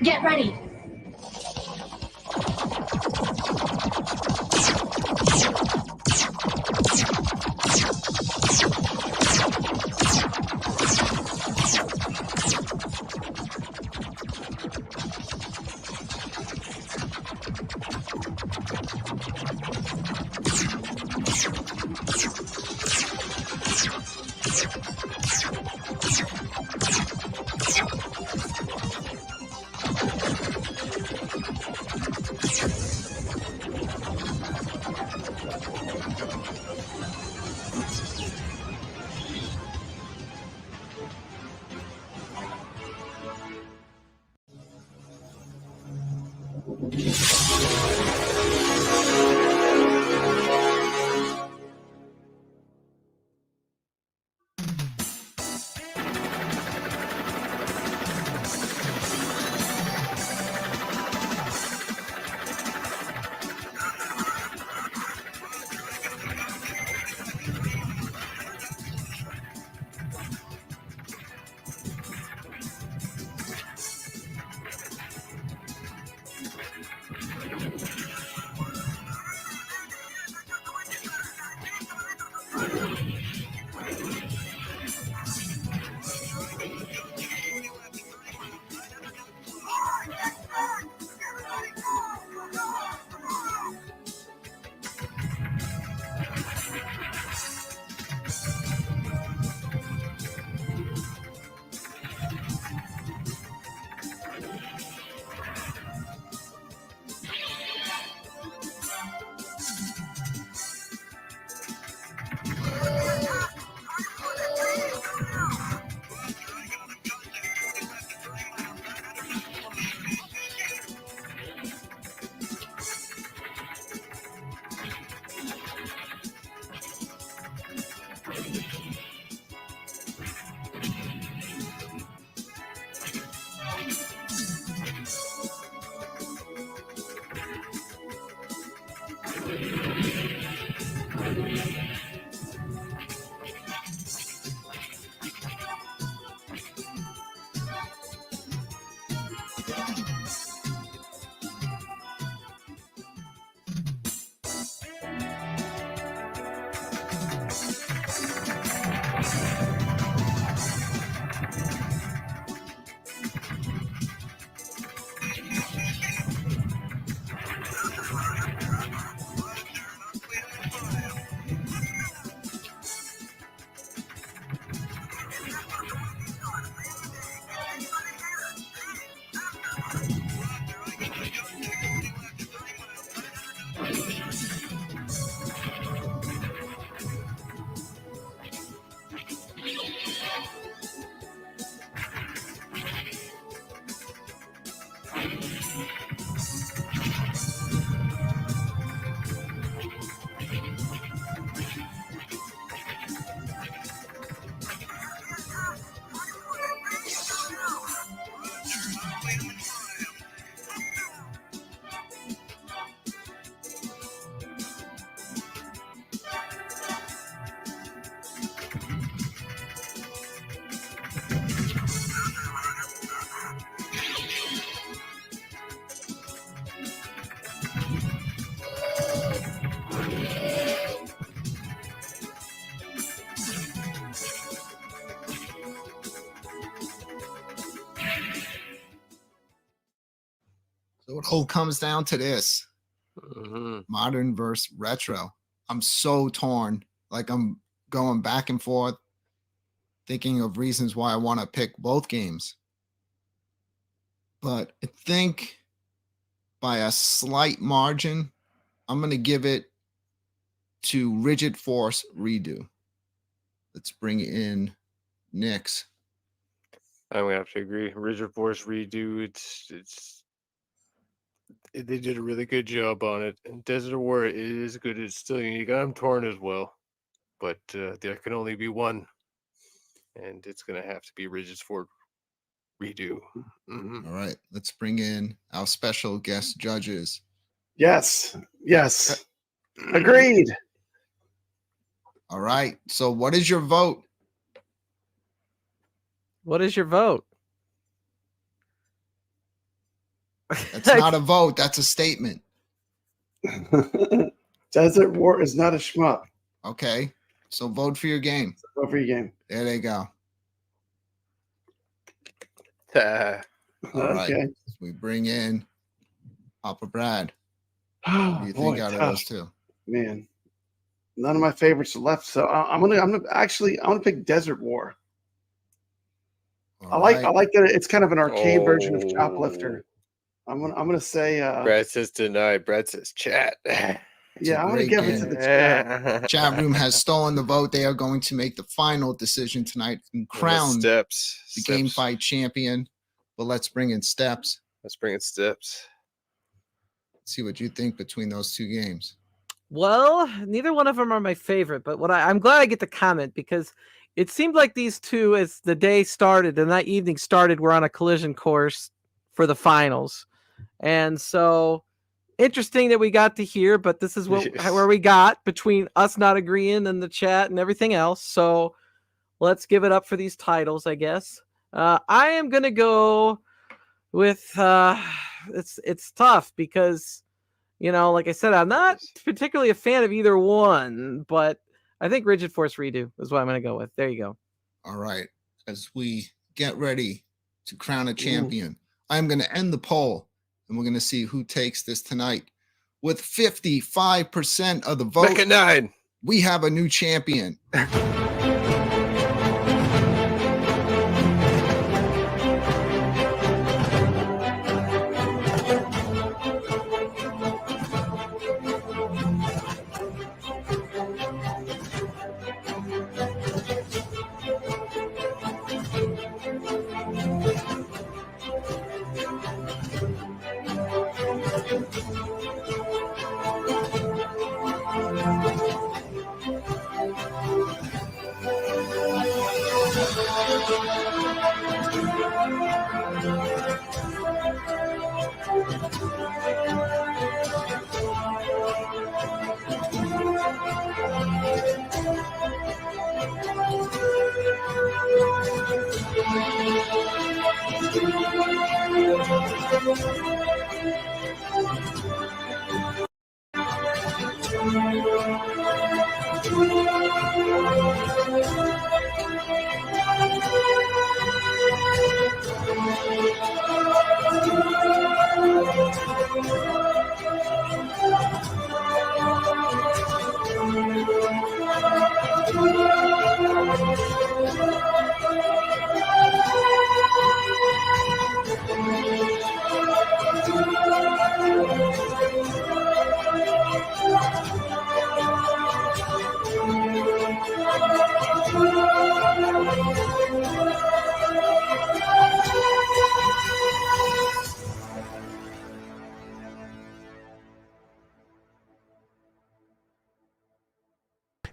Get ready. So it all comes down to this: Mhm. modern versus retro. I'm so torn. Like, I'm going back and forth, thinking of reasons why I want to pick both games. But I think by a slight margin, I'm going to give it to Rigid Force Redo. Let's bring in Nyx. I'm gonna have to agree. Rigid Force Redo. They did a really good job on it. And Desert of War is good. It's still unique. I'm torn as well, but there can only be one, and it's gonna have to be Rigid Force Redo. Mhm. All right, let's bring in our special guest judges. Yes. Yes. Agreed. All right, so what is your vote? What is your vote? That's not a vote. That's a statement. Desert War is not a shmup. Okay, so vote for your game. Vote for your game. There they go. Ah, All right, Okay. we bring in Papa Brad. Oh, What do you boy, think out of tough. those two? Man, none of my favorites are left. So I'm gonna pick Desert War. I All like right. that it's kind of an arcade version of Shoplifter. I'm gonna say Brad says denied. Brad says chat. yeah, I'm gonna great give it to game. the chat. Chat room has stolen the vote. They are going to make the final decision tonight and crown Steps. the game fight champion. But let's bring in Steps. Let's bring in Steps. See what you think between those two games. Well, neither one of them are my favorite, but I'm glad I get to comment because it seemed like these two, as the day started and that evening started, were on a collision course for the finals. And so interesting that we got to hear, but this is where we got between us not agreeing and the chat and everything else. So let's give it up for these titles, I guess. I am going to go with it's tough because, you know, like I said, I'm not particularly a fan of either one, but I think Rigid Force Redo is what I'm going to go with. There you go. All right. As we get ready to crown a champion, I'm going to end the poll and we're going to see who takes this tonight. With 55% of the vote, Mecca 9. we have a new champion.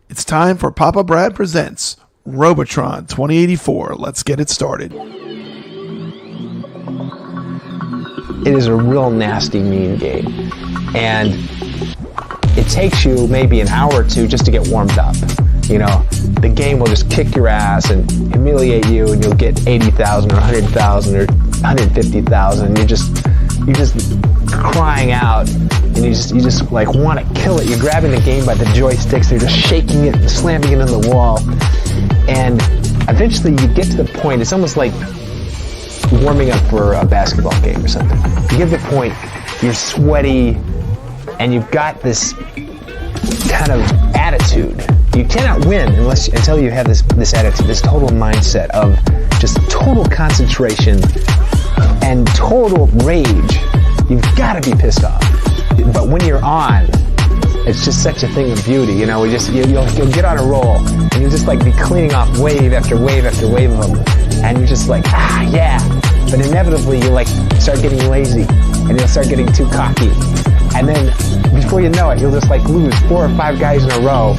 It's time for Papa Brad Presents Robotron 2084. Let's get it started. It is a real nasty, mean game. And it takes you maybe an hour or two just to get warmed up. You know, the game will just kick your ass and humiliate you, and you'll get 80,000 or 100,000 or 150,000. You're just crying out, and you just like want to kill it. You're grabbing the game by the joysticks, you're just shaking it and slamming it in the wall. And eventually you get to the point, it's almost like warming up for a basketball game or something. You get to the point, you're sweaty, and you've got this kind of attitude. You cannot win until you have this attitude, this total mindset of just total concentration and total rage. You've got to be pissed off. But when you're on, it's just such a thing of beauty. You know, you'll get on a roll, and you'll just like be cleaning off wave after wave after wave of them, and you're just like, yeah. But inevitably, you like start getting lazy, and you'll start getting too cocky, and then before you know it, you'll just like lose 4 or 5 guys in a row.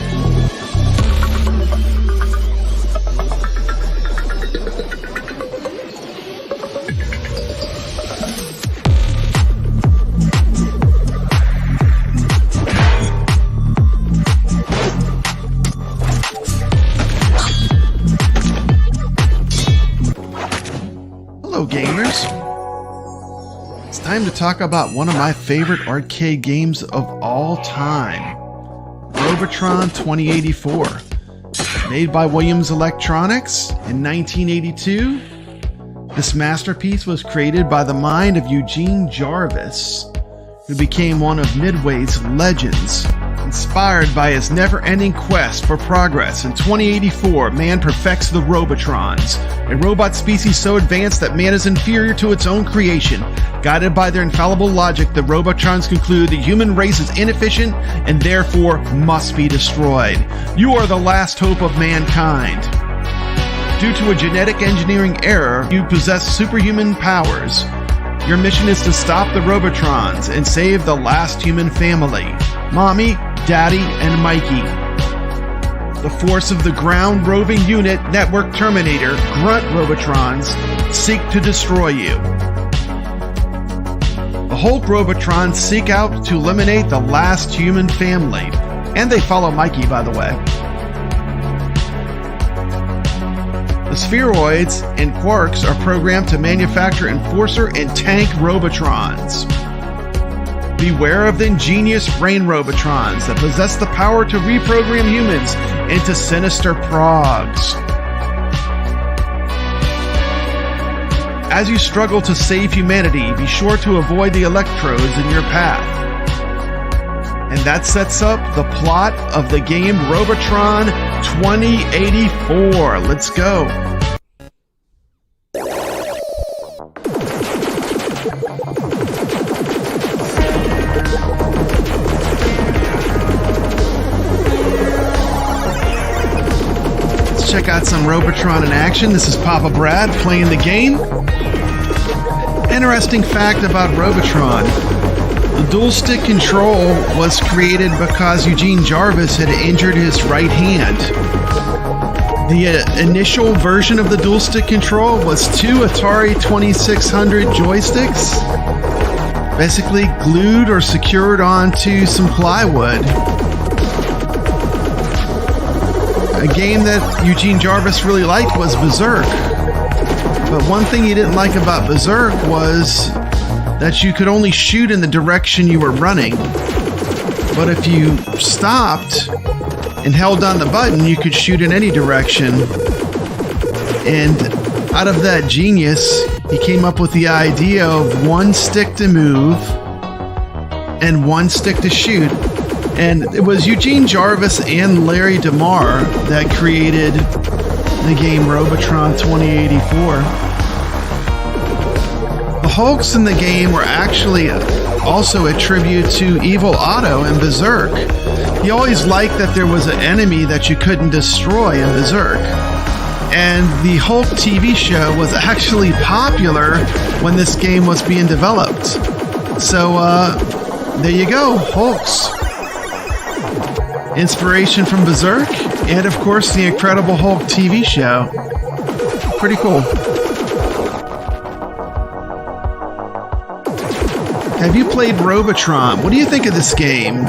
talk about one of my favorite arcade games of all time, Robotron 2084. Made by Williams Electronics in 1982, this masterpiece was created by the mind of Eugene Jarvis, who became one of Midway's legends. Inspired by his never-ending quest for progress, in 2084, man perfects the Robotrons, a robot species so advanced that man is inferior to its own creation. Guided by their infallible logic, the Robotrons conclude the human race is inefficient and therefore must be destroyed. You are the last hope of mankind. Due to a genetic engineering error, you possess superhuman powers. Your mission is to stop the Robotrons and save the last human family, Mommy, Daddy, and Mikey. The force of the ground roving unit Network Terminator, Grunt Robotrons, seek to destroy you. The Hulk Robotrons seek out to eliminate the last human family. And they follow Mikey, by the way. The spheroids and quarks are programmed to manufacture enforcer and tank Robotrons. Beware of the ingenious brain Robotrons that possess the power to reprogram humans into sinister progs. As you struggle to save humanity, be sure to avoid the electrodes in your path. And that sets up the plot of the game Robotron 2084. Let's go. Let's check out some Robotron in action. This is Papa Brad playing the game. Interesting fact about Robotron. The dual stick control was created because Eugene Jarvis had injured his right hand. The initial version of the dual stick control was 2 Atari 2600 joysticks, basically glued or secured onto some plywood. A game that Eugene Jarvis really liked was Berserk. But one thing he didn't like about Berserk was that you could only shoot in the direction you were running. But if you stopped and held down the button, you could shoot in any direction. And out of that genius, he came up with the idea of one stick to move and one stick to shoot. And it was Eugene Jarvis and Larry DeMar that created the game Robotron 2084. The Hulks in the game were actually also a tribute to Evil Otto in Berserk. He always liked that there was an enemy that you couldn't destroy in Berserk. And the Hulk TV show was actually popular when this game was being developed. So, there you go, Hulks. Inspiration from Berserk, and of course the Incredible Hulk TV show. Pretty cool. Have you played Robotron? What do you think of this game?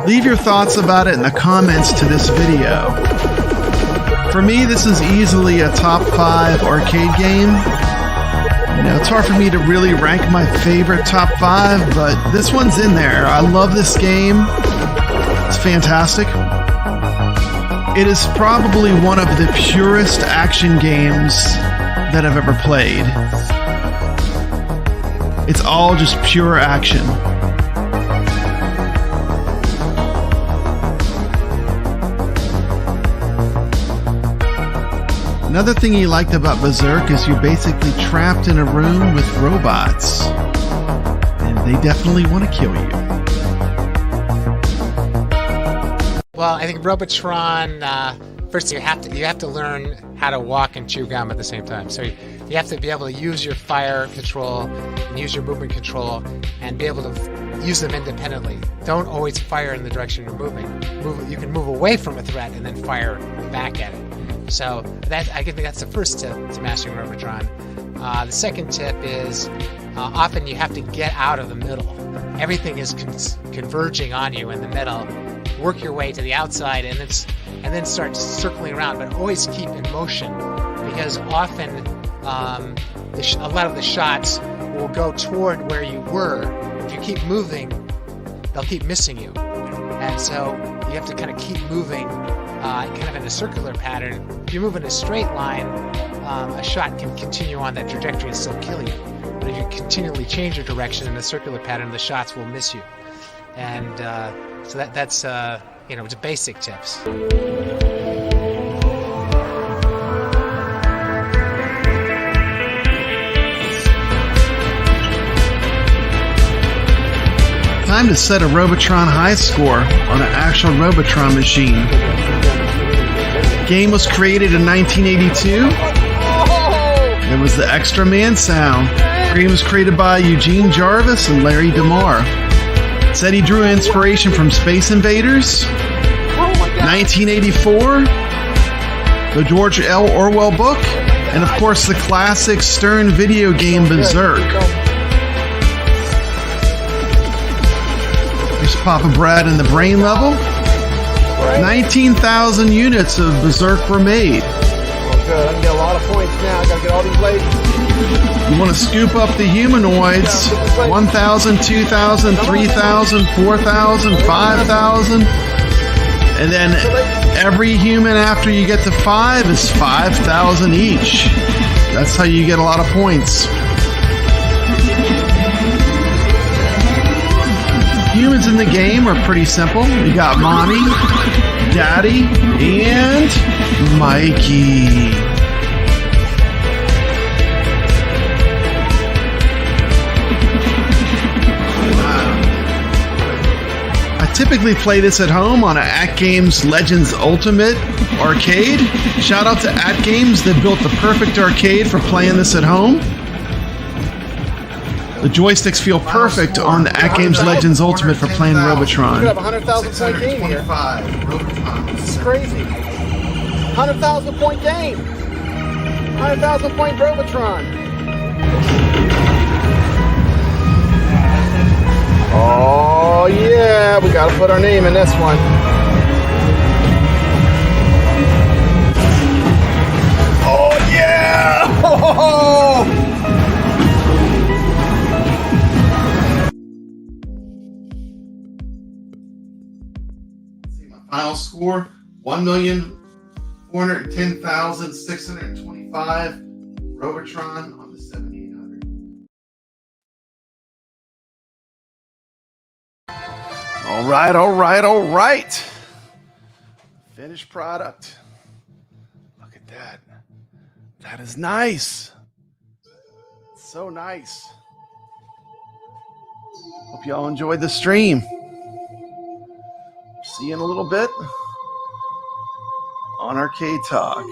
Leave your thoughts about it in the comments to this video. For me, this is easily a top 5 arcade game. You know, it's hard for me to really rank my favorite top 5, but this one's in there. I love this game. It's fantastic. It is probably one of the purest action games that I've ever played. It's all just pure action. Another thing he liked about Berserk is you're basically trapped in a room with robots, and they definitely want to kill you. Well, I think Robotron, first you have to learn how to walk and chew gum at the same time. So you have to be able to use your fire control and use your movement control and be able to use them independently. Don't always fire in the direction you're moving. You can move away from a threat and then fire back at it. So I think that's the first tip to mastering Robotron. The second tip is often you have to get out of the middle. Everything is converging on you in the middle. Work your way to the outside and then start circling around, but always keep in motion, because often a lot of the shots will go toward where you were. If you keep moving, they'll keep missing you. And so you have to kind of keep moving kind of in a circular pattern. If you move in a straight line, a shot can continue on that trajectory and still kill you. But if you continually change your direction in a circular pattern, the shots will miss you. And so that's it's basic tips. Time to set a Robotron high score on an actual Robotron machine. The game was created in 1982. There was the Extra Man sound. The game was created by Eugene Jarvis and Larry DeMar. Said he drew inspiration from Space Invaders, 1984, the George L. Orwell book, and of course the classic Stern video game Berserk. Here's Papa Brad in the brain level. 19,000 units of Berserk were made. Oh, good. I can get a lot of points now. I gotta get all these ladies. You want to scoop up the humanoids. 1,000, 2,000, 3,000, 4,000, 5,000. And then every human after you get to 5 is 5,000 each. That's how you get a lot of points. Humans in the game are pretty simple. You got Mommy, Daddy, and Mikey. I typically play this at home on an AtGames Legends Ultimate arcade. Shout out to AtGames, they built the perfect arcade for playing this at home. The joysticks feel perfect on the AtGames Legends Ultimate for playing Robotron. You have a 100,000 point game here. This is crazy. 100,000 point game. 100,000 point Robotron. Oh yeah, we gotta put our name in this one. Oh yeah! Oh! Final score, 1,410,625 Robotron on the 7800. All right. Finished product. Look at that. That is nice. So nice. Hope y'all enjoyed the stream. See you in a little bit on Arcade Talk.